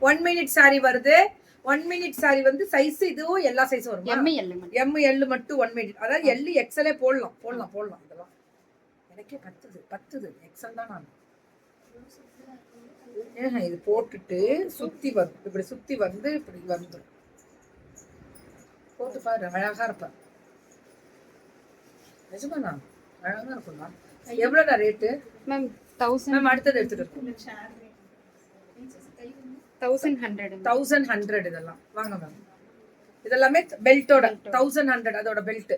1 minute saree வருது. 1 minute saree வந்து size இதுவும் எல்லா சைஸும் வரும். எம் எல் மட்டும் 1 மினிட். அதாவது எல் எக்ஸ்எல்லே போடலாம் இதெல்லாம். எனக்கே பத்துது எக்ஸ்எல் தான் நான். இது போட்டுட்டு சுத்தி வரும். இப்படி சுத்தி வந்து இப்படி வந்துடும். போட்டு பாரு, அழகா இருப்பேன். நிஜமாண்ணா அழகா இருக்கும்ண்ணா. எவ்வளோண்ணா ரேட்டு மேம்? 1000 மேம். அடுத்தது எடுத்துட்டு இருக்கோம். 1100 இதெல்லாம் வாங்க மேம். இதெல்லாமே பெல்ட்டோட 1100. அதோட பெல்ட்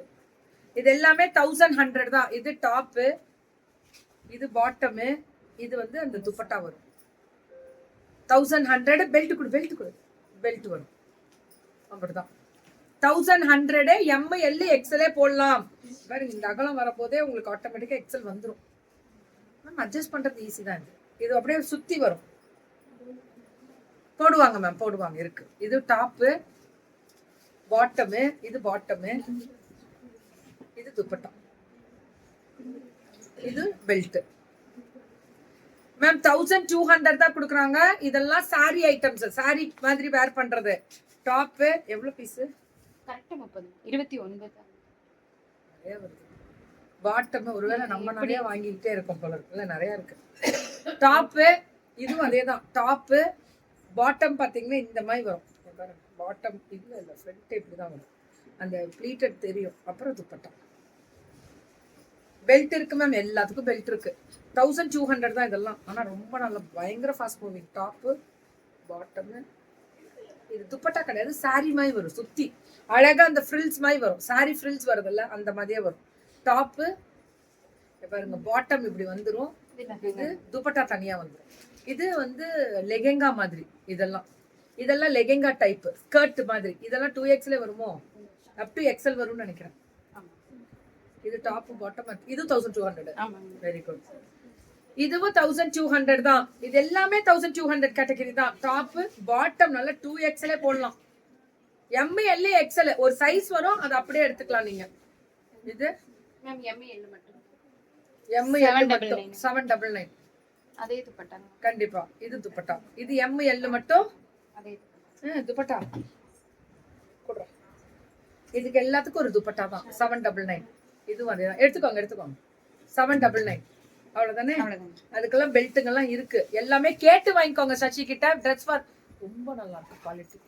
இது எல்லாமே 1100 தான். இது டாப்பு, இது பாட்டமு, இது வந்து அந்த துப்பட்டா வரும். 1100. பெல்ட் வரும். அப்படிதான் 1100. எம் எல் எக்ஸ்எல்லே போடலாம். பாருங்க, இந்த அகலம் வரப்போதே உங்களுக்கு ஆட்டோமேட்டிக்கா எக்ஸ்எல் வந்துடும். மேம் அட்ஜஸ்ட் பண்றது ஈஸி தான். இது அப்படியே சுத்தி வரும். போடுவாங்க மேம், போடுவாங்க. இருக்கு. இது டாப்பு, பாட்டமு, இது பாட்டமு, இது துப்பட்டா, இது பெல்ட். மேம் 1200 தான் கொடுக்குறாங்க. இதெல்லாம் சாரி ஐட்டம்ஸ், சாரி மாதிரி வேர் பண்றது. டாப்பு எவ்வளவு பீஸ்? கரெக்ட்டா 30. 29. நிறைய வருது. பாட்டம் ஒருவேளை நம்ம நிறைய வாங்கிக்கிட்டே இருக்கோம் போல இருக்கு. இல்ல நிறைய இருக்கு. டாப்பு இதுவும் அதே தான். டாப்பு பாட்டம் பாத்தீங்கன்னா இந்த மாதிரி வரும். பாட்டம் இல்ல ஃப்ரண்ட் இப்படிதான் வரும். அந்த ப்ளீட்டட் தெரியும். அப்புறம் துப்பட்டா. பெல்ட் இருக்கு மேம். எல்லாத்துக்கும் பெல்ட் இருக்கு. 1200 தான் இதெல்லாம். ஆனா ரொம்ப நல்ல பயங்கர ஃபாஸ்ட் மூவிங். டாப்பு, பாட்டம், இது துப்பட்டா கிடையாது, சாரி மாதிரி வரும். சுத்தி அழகா அந்த ஃப்ரில்ஸ் மாதிரி வரும். சாரி ஃப்ரில்ஸ் வருதுல்ல, அந்த மாதிரியே வரும். டாப்பு பாருங்க, பாட்டம் இப்படி வந்துடும். இது துப்பட்டா தனியா வந்துடும். இது வந்து லெகெங்கா மாதிரி. இதெல்லாம் லெகெங்கா டைப் ஸ்கர்ட் மாதிரி. இதெல்லாம் 2XL வருமோ? அப் டு XL வரும்னு நினைக்கிறேன். இது டாப் பாட்டம். இது 1200. Very good. இதுவும் 1200 தான். இது எல்லாமே 1200 கேட்டகரி தான். டாப் பாட்டம் நல்ல 2XL போடலாம். எம் எல் எக்ஸ்எல் ஒரு சைஸ் வரும். அது அப்படியே எடுத்துக்கலாம் நீங்க. இது மேம் எம் எல் மட்டும். எம் எல் மட்டும் 799. அதே துப்பட்டா கண்டிப்பா. இது துப்பட்டா. இது எம் எல் மட்டும். அதே துப்பட்டா கொடுறேன். இதுக்கு எல்லாத்துக்கும் ஒரு துப்பட்டா தான் 799. இதுவும் அதே தான். எடுத்துக்கோங்க 799. அவ்வளவுதானே? அதுக்கெல்லாம் பெல்ட்டுங்கெல்லாம் இருக்கு. எல்லாமே கேட்டு வாங்கிக்கோங்க சசி கிட்ட. ட்ரெஸ் ஃபார் ரொம்ப நல்லா இருக்கு குவாலிட்டி.